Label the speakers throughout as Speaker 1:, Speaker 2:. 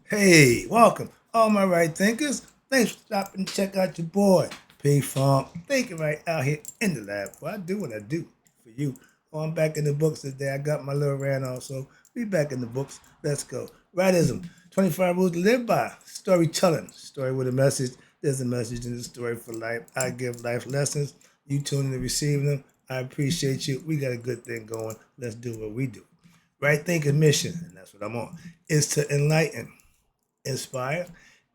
Speaker 1: Hey, welcome, all my right thinkers. Thanks for stopping to check out your boy, P Funk. Thinking right out here in the lab. Well, I do what I do for you. Oh, I'm back in the books today. I got my little rant also. We back in the books. Let's go. Rightism, 25 rules to live by. Storytelling, story with a message. There's a message in the story for life. I give life lessons. You tune in to receive them. I appreciate you. We got a good thing going. Let's do what we do. Right thinking mission, and that's what I'm on, is to enlighten, inspire,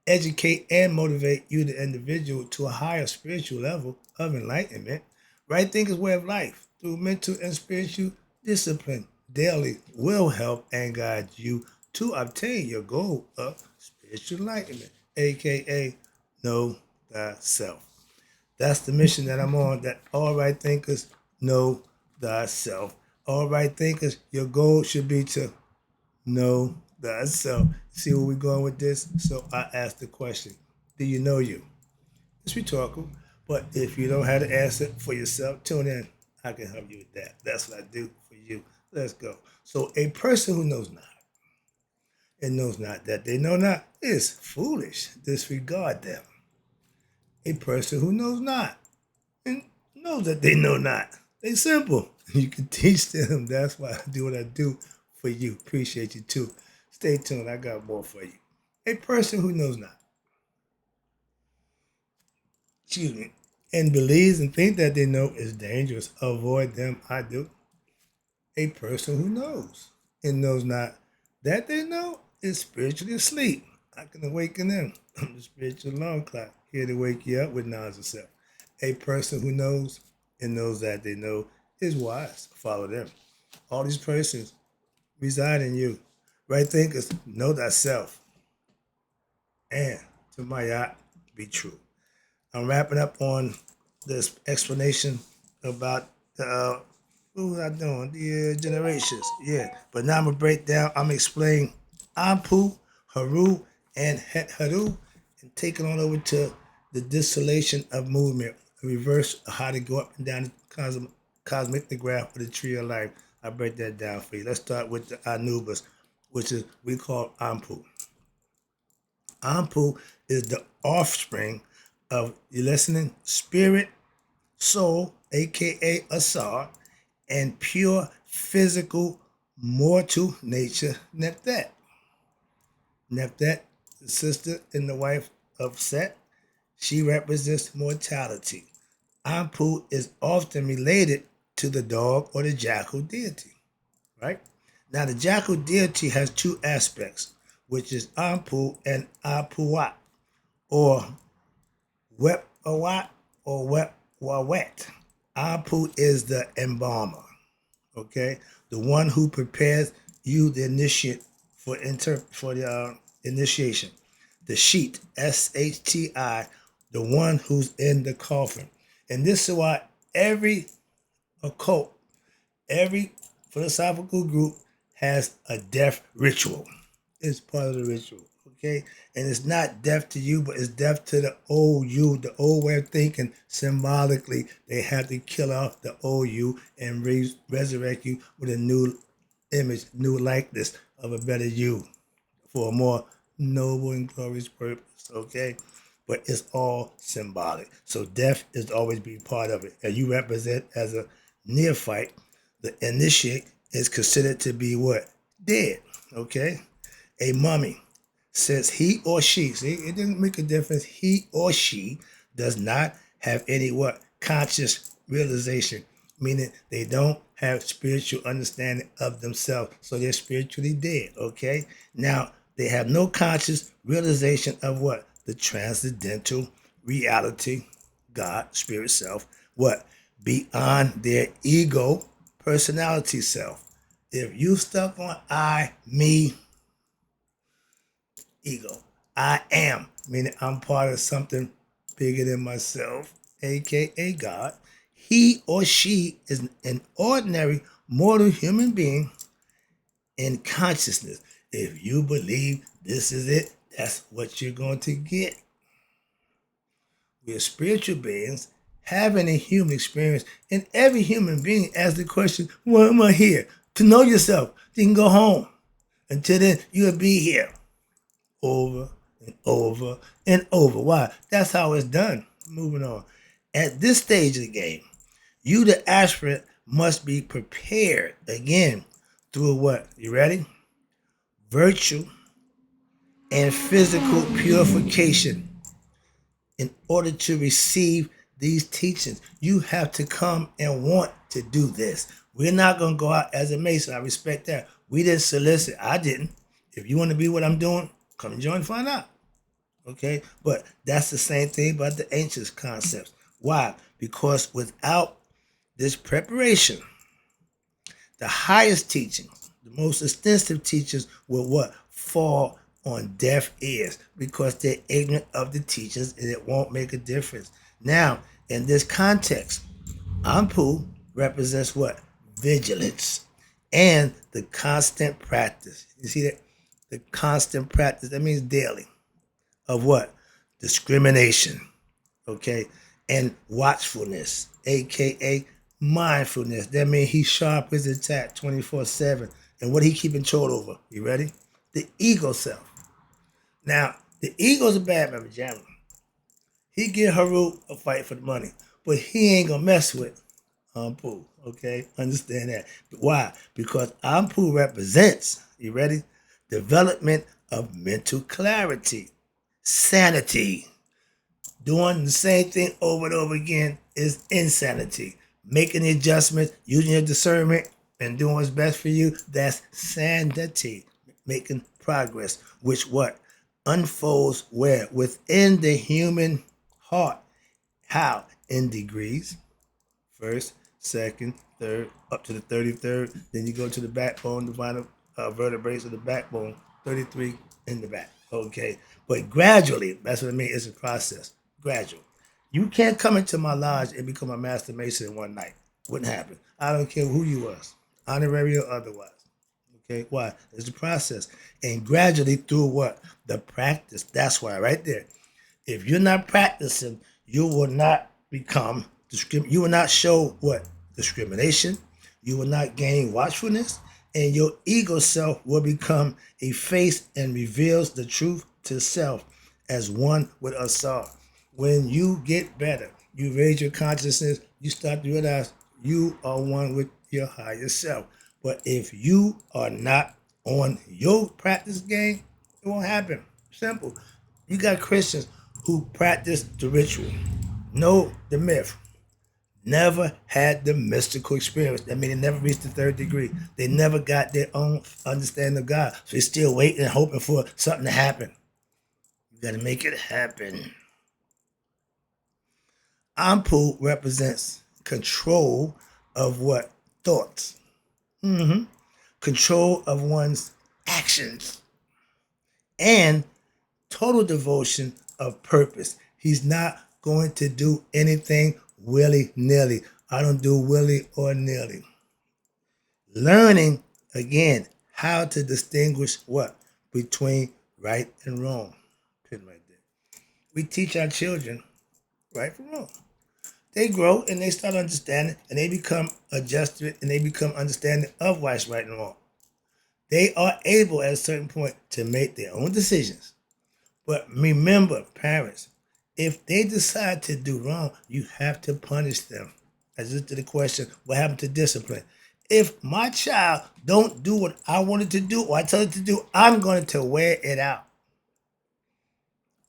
Speaker 1: educate, and motivate you, the individual, to a higher spiritual level of enlightenment. Right thinking way of life through mental and spiritual discipline daily will help and guide you to obtain your goal of spiritual enlightenment, aka know thyself. That's the mission that I'm on, that all right thinkers know thyself. All right thinkers, your goal should be to know thyself. See where we're going with this? So I asked the question, do you know you? It's rhetorical, but if you don't have the answer for yourself, tune in. I can help you with that. That's what I do for you. Let's go. So a person who knows not and knows not that they know not is foolish. Disregard them. A person who knows not and knows that they know not. They simple. You can teach them. That's why I do what I do for you. Appreciate you too. Stay tuned. I got more for you. A person who knows not, excuse me, and believes and thinks that they know is dangerous. Avoid them. I do. A person who knows and knows not that they know is spiritually asleep. I can awaken them. I'm the spiritual alarm clock, here to wake you up with knowledge of self. A person who knows and knows that they know is wise. Follow them. All these persons reside in you. Right thinkers, know thyself. And to my yacht, be true. I'm wrapping up on this explanation about the what was I doing? The generations. Yeah. But now I'm gonna break down, I'm gonna explain Anpu, Heru, and Hetheru, and take it on over to the distillation of movement, the reverse of how to go up and down the cosmic graph of the tree of life. I break that down for you. Let's start with the Anubis, which is we call Anpu. Anpu is the offspring of, you listening, spirit, soul, aka Asar, and pure physical mortal nature, Nephet. Nephet, the sister and the wife of Set, she represents mortality. Anpu is often related to the dog or the jackal deity, right? Now, the jackal deity has two aspects, which is Anpu and Apuat, or Wep-awat or Wep-wawet. Anpu is the embalmer, okay? The one who prepares you, the initiate, for the initiation. The sheet, S-H-T-I, the one who's in the coffin. And this is why every occult, every philosophical group has a death ritual. It's part of the ritual, okay? And it's not death to you, but it's death to the old you, the old way of thinking. Symbolically, they have to kill off the old you and resurrect you with a new image, new likeness of a better you for a more noble and glorious purpose, okay? But it's all symbolic. So death is always be part of it. And you represent as a neophyte, the initiate is considered to be what? Dead, okay? A mummy, since he or she, see, it didn't make a difference, he or she does not have any what? Conscious realization, meaning they don't have spiritual understanding of themselves. So they're spiritually dead, okay? Now, they have no conscious realization of what? The transcendental reality, God, spirit self, what? Beyond their ego, personality self. If you stuck on I, me, ego, I am, meaning I'm part of something bigger than myself, aka God. He or she is an ordinary mortal human being in consciousness. If you believe this is it, that's what you're going to get. We are spiritual beings having a human experience, and every human being asks the question, why am I here? To know yourself. You can go home. Until then, you'll be here. over and over and over. Why? That's how it's done. Moving on. At this stage of the game, you, the aspirant, must be prepared again through what? You ready? Virtual and physical purification. In order to receive these teachings, you have to come and want to do this. We're not going to go out as a Mason. I respect that. We didn't solicit. I didn't. If you want to be what I'm doing, come and join and find out. Okay? But that's the same thing about the ancient concepts. Why? Because without this preparation, the highest teachings, the most extensive teachings will what? Fall on deaf ears because they're ignorant of the teachings and it won't make a difference. Now, in this context, Anpu represents what? Vigilance and the constant practice. You see that? The constant practice, that means daily. Of what? Discrimination, okay? And watchfulness, aka mindfulness. That means he sharp his attack 24/7. And what he keep control over? You ready? The ego self. Now, the ego's a bad man, Jammer. He give Heru a fight for the money, but he ain't gonna mess with Anpu. Okay, understand that. Why? Because Anpu represents, you ready? Development of mental clarity, sanity. Doing the same thing over and over again is insanity. Making adjustments, using your discernment, and doing what's best for you, that's sanity. Making progress, which what? Unfolds where? Within the human heart. How? In degrees. First, second, third, up to the 33rd. Then you go to the backbone, the vital vertebrae of the backbone, 33 in the back. Okay. But gradually, that's what I mean, it's a process. Gradual. You can't come into my lodge and become a master mason in one night. Wouldn't happen. I don't care who you was, honorary or otherwise. Okay, why? It's the process. And gradually through what? The practice. That's why, right there. If you're not practicing, you will not become you will not show what? Discrimination. You will not gain watchfulness, and your ego self will become a face and reveals the truth to self as one with Asar. When you get better, you raise your consciousness, you start to realize you are one with your higher self. But if you are not on your practice game, it won't happen. Simple. You got Christians who practice the ritual, know the myth, never had the mystical experience. That means they never reached the third degree. They never got their own understanding of God. So they're still waiting and hoping for something to happen. You got to make it happen. Anpu represents control of what? Thoughts. Control of one's actions. And total devotion of purpose. He's not going to do anything willy-nilly. I don't do willy or nilly. Learning, again, how to distinguish what? Between right and wrong. Pin right there. We teach our children right from wrong. They grow and they start understanding and they become adjusted and they become understanding of what's right and wrong. They are able at a certain point to make their own decisions. But remember, parents, if they decide to do wrong, you have to punish them. As just to the question, what happened to discipline? If my child don't do what I wanted to do or I tell it to do, I'm going to wear it out.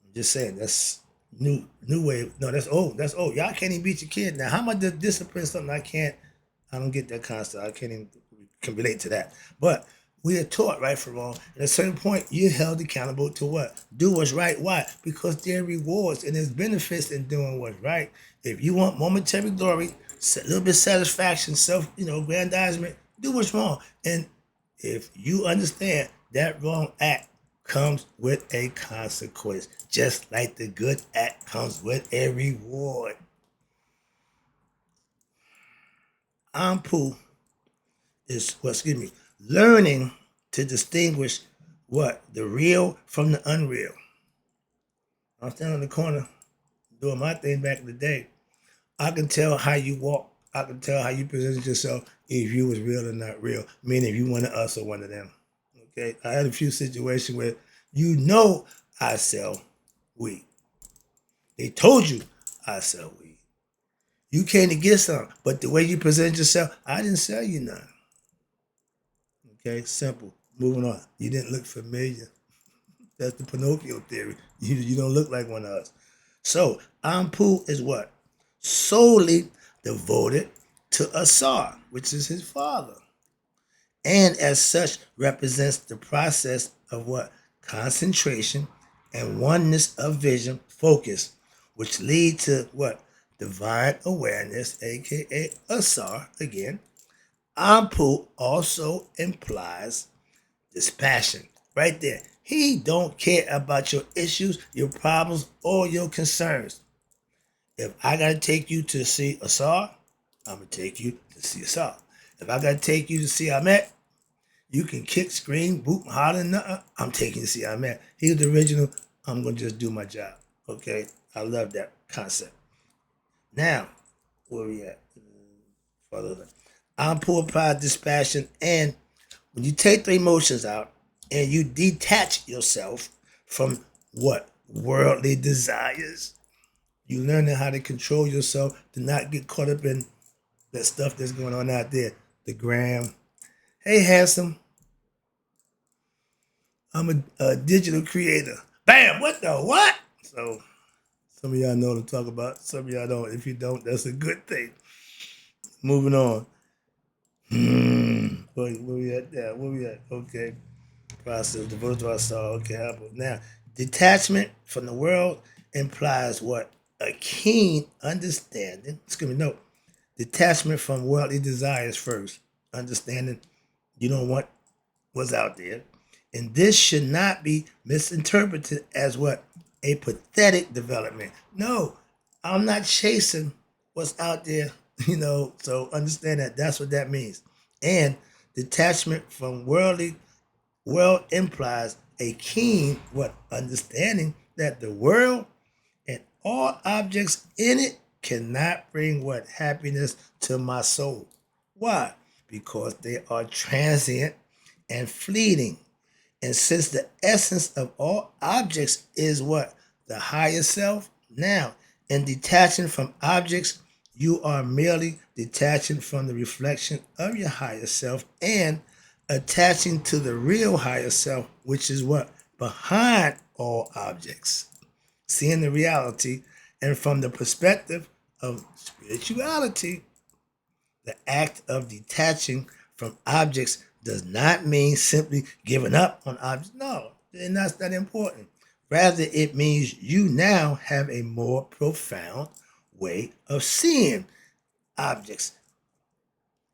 Speaker 1: I'm just saying, that's new way. No, that's old. That's old. Y'all can't even beat your kid now. How am I to discipline something I don't get that concept. I can't even can relate to that. But we are taught right from wrong. At a certain point, you're held accountable to what? Do what's right. Why? Because there are rewards and there's benefits in doing what's right. If you want momentary glory, a little bit of satisfaction, aggrandizement, do what's wrong. And if you understand that wrong act comes with a consequence, just like the good act comes with a reward. Anpu is learning to distinguish what? The real from the unreal. I'm standing on the corner doing my thing back in the day. I can tell how you walk. I can tell how you presented yourself if you was real or not real, meaning if you one of us or one of them. Okay, I had a few situations where You know I sell weed. They told you I sell weed. You came to get some, but the way you present yourself, I didn't sell you none. Okay, simple. Moving on. You didn't look familiar. That's the Pinocchio theory. You don't look like one of us. So Anpu is what? Solely devoted to Asar, which is his father. And as such represents the process of what? Concentration and oneness of vision, focus, which lead to what? Divine awareness, aka Asar again. Anpu also implies dispassion. Right there. He don't care about your issues, your problems, or your concerns. If I gotta take you to see Asar, I'm gonna take you to see Asar. If I gotta take you to see Ahmet, you can kick, scream, boot, holler, nothing. I'm taking you to see Ahmet. He's the original. I'm gonna just do my job. Okay, I love that concept. Now, where we at? Further. I'm poor pride, dispassion, and when you take the emotions out and you detach yourself from what? Worldly desires. You learning how to control yourself to not get caught up in that stuff that's going on out there. The gram. Hey, handsome. I'm a digital creator. Bam! What the what? So some of y'all know what I'm talking about. Some of y'all don't. If you don't, that's a good thing. Moving on. Where we at there? Where we at? Okay. Process, the virtual I saw. Okay, now detachment from the world implies what? A keen understanding. Excuse me, no. Detachment from worldly desires first. Understanding you don't want what's out there. And this should not be misinterpreted as what? A pathetic development. No, I'm not chasing what's out there, so understand that that's what that means. And detachment from world implies a keen what? Understanding that the world and all objects in it cannot bring what? Happiness to my soul. Why? Because they are transient and fleeting. And since the essence of all objects is what? The higher self. Now, in detaching from objects, you are merely detaching from the reflection of your higher self and attaching to the real higher self, which is what? Behind all objects. Seeing the reality, and from the perspective of spirituality, the act of detaching from objects does not mean simply giving up on objects. No, and that's not important. Rather, it means you now have a more profound way of seeing objects.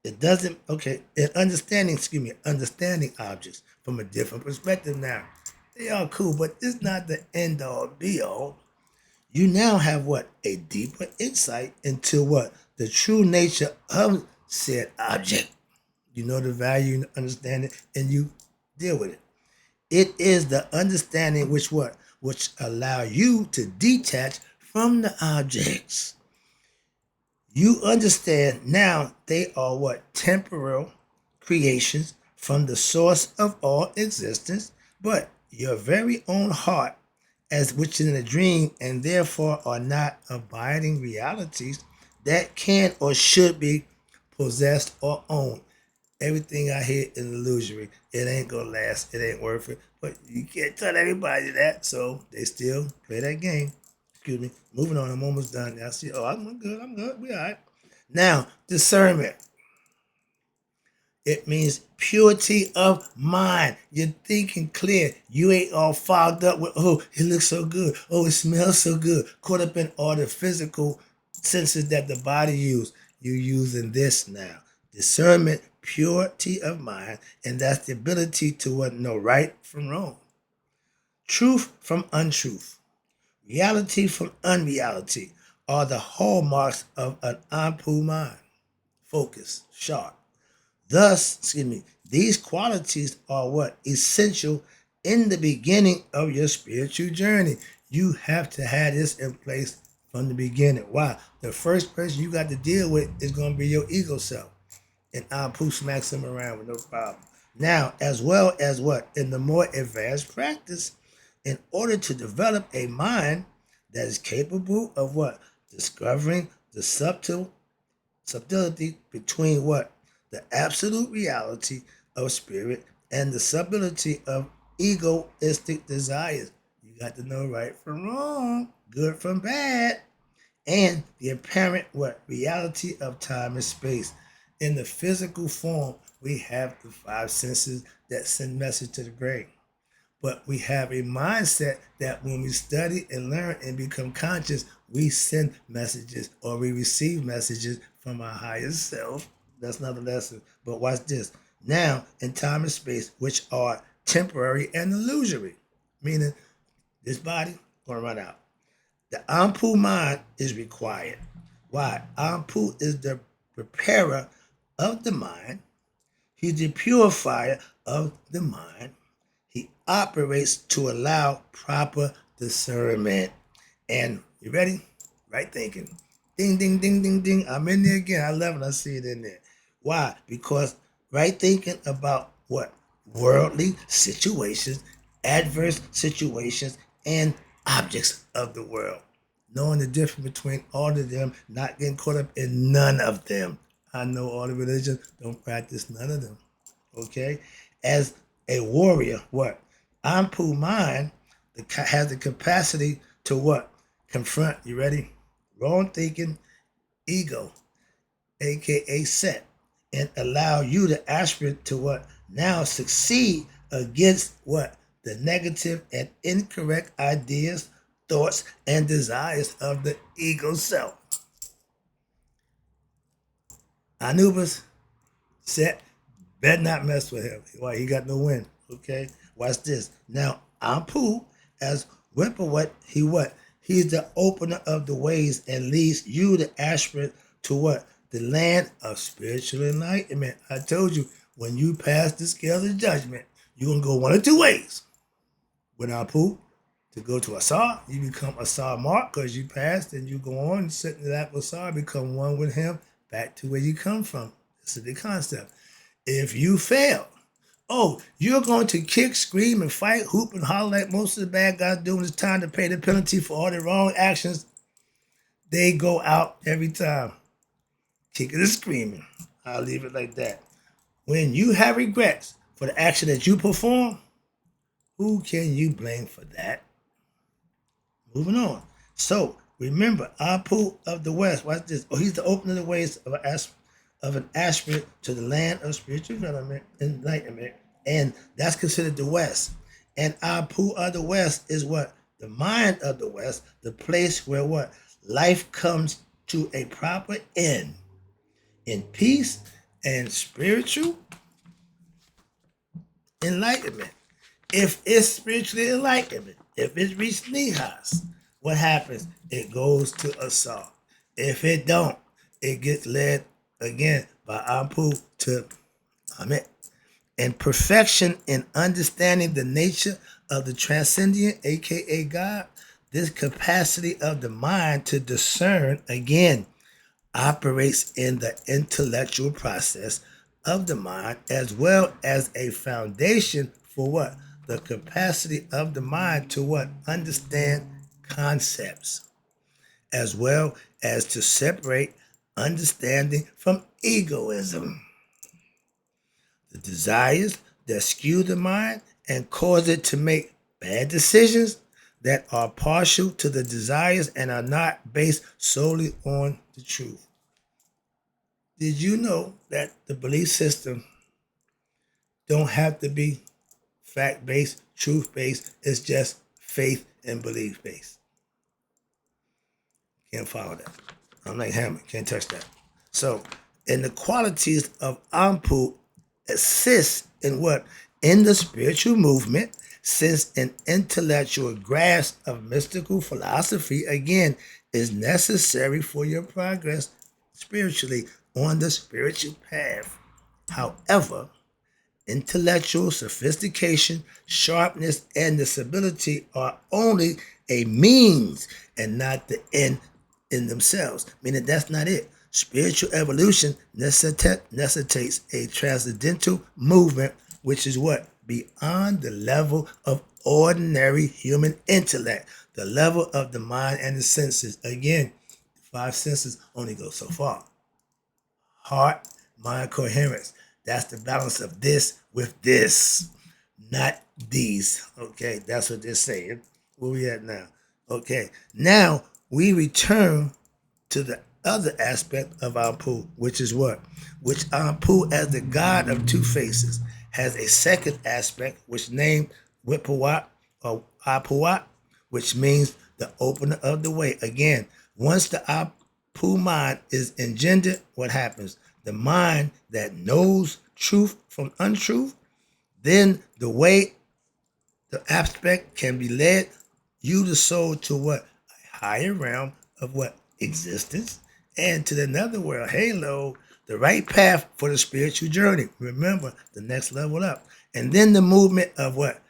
Speaker 1: It doesn't, okay, understanding objects from a different perspective now. They are cool, but it's not the end all be all. You now have what? A deeper insight into what? The true nature of said object. You know the value and understand it, and you deal with it. It is the understanding which what? Which allow you to detach from the objects. You understand now they are what? Temporal creations from the source of all existence, but your very own heart, as which is in a dream, and therefore are not abiding realities that can or should be possessed or owned. Everything I hear is illusory. It ain't gonna last. It ain't worth it. But you can't tell everybody that, so they still play that game. Excuse me. Moving on. I'm almost done. I see. Oh, I'm good. I'm good. We all right. Now, discernment. It means purity of mind. You're thinking clear. You ain't all fogged up with, oh, it looks so good. Oh, it smells so good. Caught up in all the physical senses that the body uses. You're using this now. Discernment, purity of mind, and that's the ability to what? Know right from wrong. Truth from untruth. Reality from unreality are the hallmarks of an Anpu mind. Focus, sharp. Thus, these qualities are what? Essential in the beginning of your spiritual journey. You have to have this in place from the beginning. Why? The first person you got to deal with is going to be your ego self. And Anpu smacks him around with no problem. Now, as well as what? In the more advanced practice, in order to develop a mind that is capable of what? Discovering the subtlety between what? The absolute reality of spirit and the subtlety of egoistic desires. You got to know right from wrong, good from bad, and the apparent what? Reality of time and space. In the physical form, we have the five senses that send message to the brain. But we have a mindset that when we study and learn and become conscious, we send messages or we receive messages from our higher self. That's another lesson. But watch this. Now, in time and space, which are temporary and illusory, meaning this body gonna run out. The Anpu mind is required. Why? Anpu is the preparer of the mind. He's the purifier of the mind. He operates to allow proper discernment. And you ready? Right thinking. Ding, ding, ding, ding, ding. I'm in there again. I love it. I see it in there. Why? Because right thinking about what? Worldly situations, adverse situations, and objects of the world. Knowing the difference between all of them, not getting caught up in none of them. I know all the religions don't practice none of them. Okay? As a warrior, what? Anpu mind has the capacity to what? Confront, you ready? Wrong thinking, ego, aka set, and allow you to aspire to what? Now succeed against what? The negative and incorrect ideas, thoughts, and desires of the ego self. Anubis, set, better not mess with him. Why? He got no win. Okay? Watch this. Now, Anpu, as what? He's the opener of the ways and leads you to aspirate to what? The land of spiritual enlightenment. I told you, when you pass the scale of judgment, you're going to go one of two ways. With Anpu, to go to Asar, you become Asar Mark because you passed and you go on and sit in that Asar, become one with him, back to where you come from. This is the concept. If you fail, you're going to kick, scream, and fight, hoop, and holler like most of the bad guys do when it's time to pay the penalty for all their wrong actions. They go out every time, kicking and screaming. I'll leave it like that. When you have regrets for the action that you perform, who can you blame for that? Moving on. So remember, Anpu of the West. Watch this. He's the opener of the ways of an aspirant to the land of spiritual development, enlightenment, and that's considered the West. And Anpu of the West is what? The mind of the West, the place where what? Life comes to a proper end in peace and spiritual enlightenment. If it's spiritually enlightenment, if it's reached Nihas, what happens? It goes to Asar. If it don't, it gets led again by Anpu to Amet. And perfection in understanding the nature of the transcendent, aka God, this capacity of the mind to discern again operates in the intellectual process of the mind as well as a foundation for what? The capacity of the mind to what? Understand concepts as well as to separate understanding from egoism. The desires that skew the mind and cause it to make bad decisions that are partial to the desires and are not based solely on the truth. Did you know that the belief system don't have to be fact-based, truth-based? It's just faith and belief-based. Can't follow that. I'm like Hammond, can't touch that. So, and the qualities of Anpu assist in what? In the spiritual movement, since an intellectual grasp of mystical philosophy, again, is necessary for your progress spiritually on the spiritual path. However, intellectual sophistication, sharpness, and disability are only a means and not the end in themselves. Meaning that's not it. Spiritual evolution necessitates a transcendental movement, which is what? Beyond the level of ordinary human intellect, the level of the mind and the senses. Again, the five senses only go so far. Heart, mind, coherence. That's the balance of this with this, not these. Okay, that's what they're saying. Where we at now? Okay, now we return to the other aspect of Anpu, which is what? Which Anpu, as the god of two faces, has a second aspect, which named Wipawat or Apuat, which means the opener of the way. Again, once the Anpu mind is engendered, what happens? The mind that knows truth from untruth, then the way, the aspect can be led you, the soul, to what? A higher realm of what? Existence, and to another world, halo, the right path for the spiritual journey. Remember, the next level up. And then the movement of what?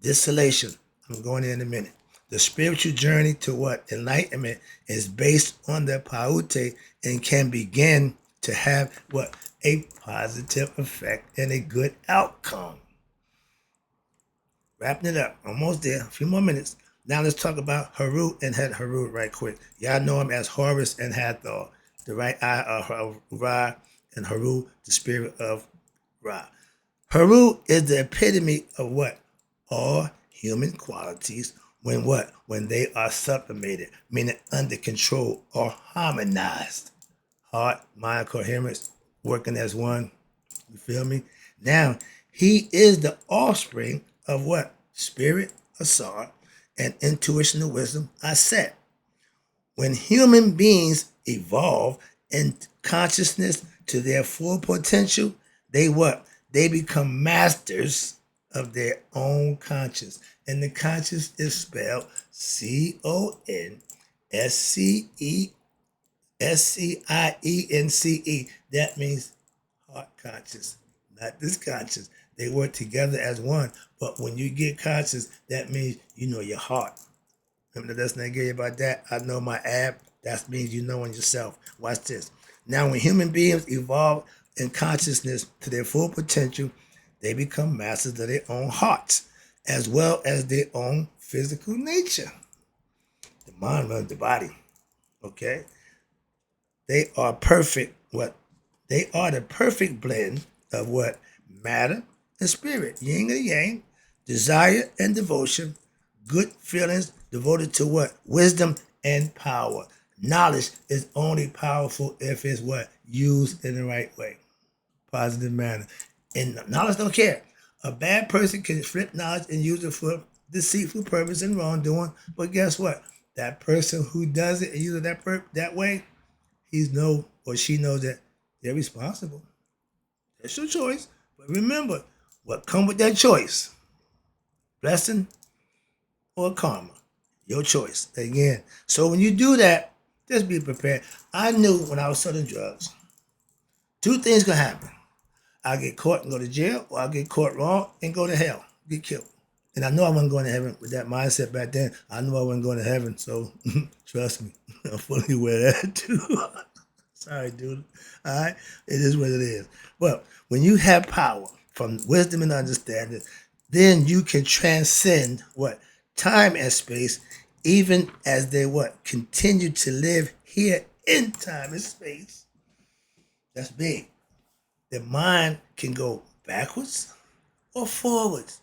Speaker 1: Distillation. I'm going in a minute. The spiritual journey to what? Enlightenment is based on the paute and can begin to have what? A positive effect and a good outcome. Wrapping it up. Almost there. A few more minutes. Now let's talk about Heru and Hetheru right quick. Y'all know him as Horus and Hathor, the right eye of Ra, and Heru, the spirit of Ra. Heru is the epitome of what? All human qualities when what? When they are sublimated, meaning under control or harmonized. Heart, mind, coherence, working as one. You feel me? Now, he is the offspring of what? Spirit, Asar, and intuitional wisdom, Aset. When human beings evolve in consciousness to their full potential, they what? They become masters of their own conscience. And the conscience is spelled CONSCIENCE. That means heart conscious, not this conscious. They work together as one. But when you get conscious, that means you know your heart. Remember the lesson I gave you about that? I know my ab. That means you knowing yourself. Watch this. Now, when human beings evolve in consciousness to their full potential, they become masters of their own hearts, as well as their own physical nature. The mind runs the body. Okay? They are perfect. What? They are the perfect blend of what? Matter and spirit. Yin and yang. Desire and devotion. Good feelings devoted to what? Wisdom and power. Knowledge is only powerful if it's what? Used in the right way. Positive manner. And knowledge don't care. A bad person can flip knowledge and use it for deceitful purpose and wrongdoing. But guess what? That person who does it and uses it that way, he's know or she knows that they're responsible. That's your choice. But remember, what comes with that choice? Blessing or karma? Your choice. Again. So when you do that, just be prepared. I knew when I was selling drugs, two things can happen. I'll get caught and go to jail, or I'll get caught wrong and go to hell, get killed. And I know I wasn't going to heaven with that mindset back then. I knew I wasn't going to heaven, so trust me, I'm fully aware of that too. Sorry, dude. All right? It is what it is. But when you have power from wisdom and understanding, then you can transcend what? Time and space, even as they what? Continue to live here in time and space. That's big. The mind can go backwards or forwards.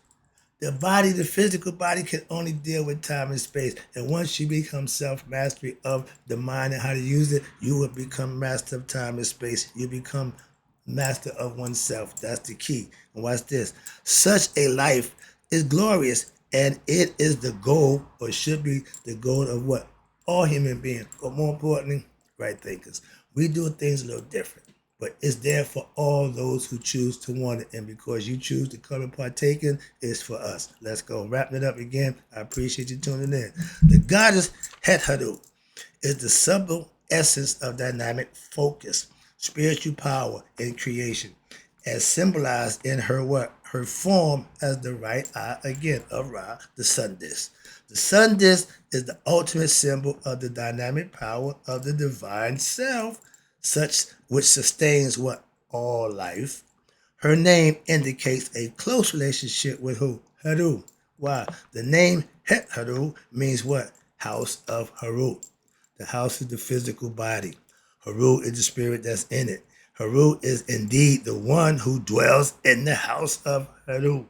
Speaker 1: The body, the physical body, can only deal with time and space. And once you become self-mastery of the mind and how to use it, you will become master of time and space. You become master of oneself. That's the key. And watch this. Such a life is glorious, and it is the goal, or should be the goal of what? All human beings. But more importantly, right thinkers. We do things a little different. But it's there for all those who choose to want it. And because you choose to come and partake in, it's for us. Let's go. Wrapping it up again. I appreciate you tuning in. The goddess Hetheru is the subtle essence of dynamic focus, spiritual power, and creation, as symbolized in her what? Her form as the right eye, again, of Ra, the sun disk. The sun disk is the ultimate symbol of the dynamic power of the divine self, such which sustains what? All life. Her name indicates a close relationship with who? Heru, Why? The name Hetheru means what? House of Heru. The house is the physical body. Heru is the spirit that's in it. Heru is indeed the one who dwells in the house of Heru.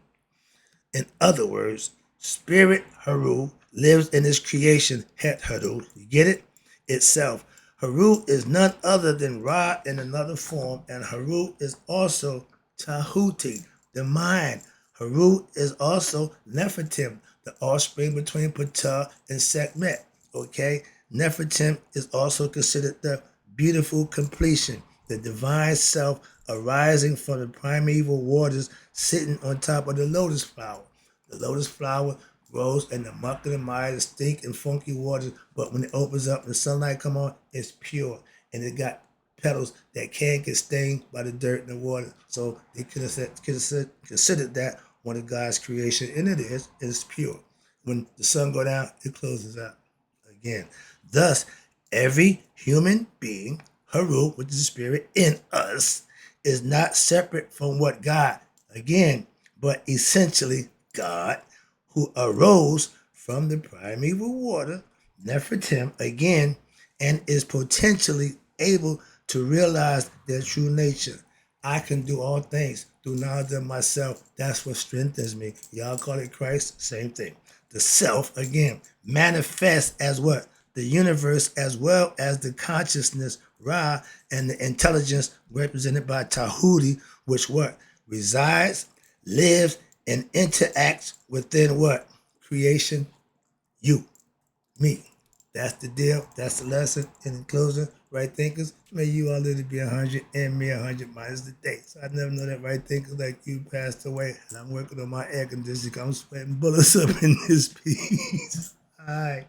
Speaker 1: In other words, Spirit Heru lives in his creation, Het Heru. You get it? Itself. Heru is none other than Ra in another form, and Heru is also Tahuti, the mind. Heru is also Nephitim, the offspring between Ptah and Sekhmet. Okay? Nephitim is also considered the beautiful completion, the divine self arising from the primeval waters sitting on top of the lotus flower. The lotus flower grows in the muck and the mire, the stink and funky waters, but when it opens up and the sunlight come on, it's pure. And it got petals that can't get stained by the dirt and the water. So they considered that one of God's creation, and it is, and it's pure. When the sun go down, it closes out again. Thus, every human being, Heru, which is the spirit in us, is not separate from what God, again, but essentially God, who arose from the primeval water, Nephitim, again, and is potentially able to realize their true nature. I can do all things through knowledge of myself. That's what strengthens me. Y'all call it Christ, same thing. The self, again, manifests as what? The universe, as well as the consciousness, Ra, and the intelligence represented by Tahuti, which what? Resides, lives, and interacts within what? Creation, you, me. That's the deal. That's the lesson. And in closing, right thinkers, may you all live to be 100 and me 100 minus the day. So I never know that right thinkers like you passed away. And I'm working on my air conditioning. I'm sweating bullets up in this piece. All right.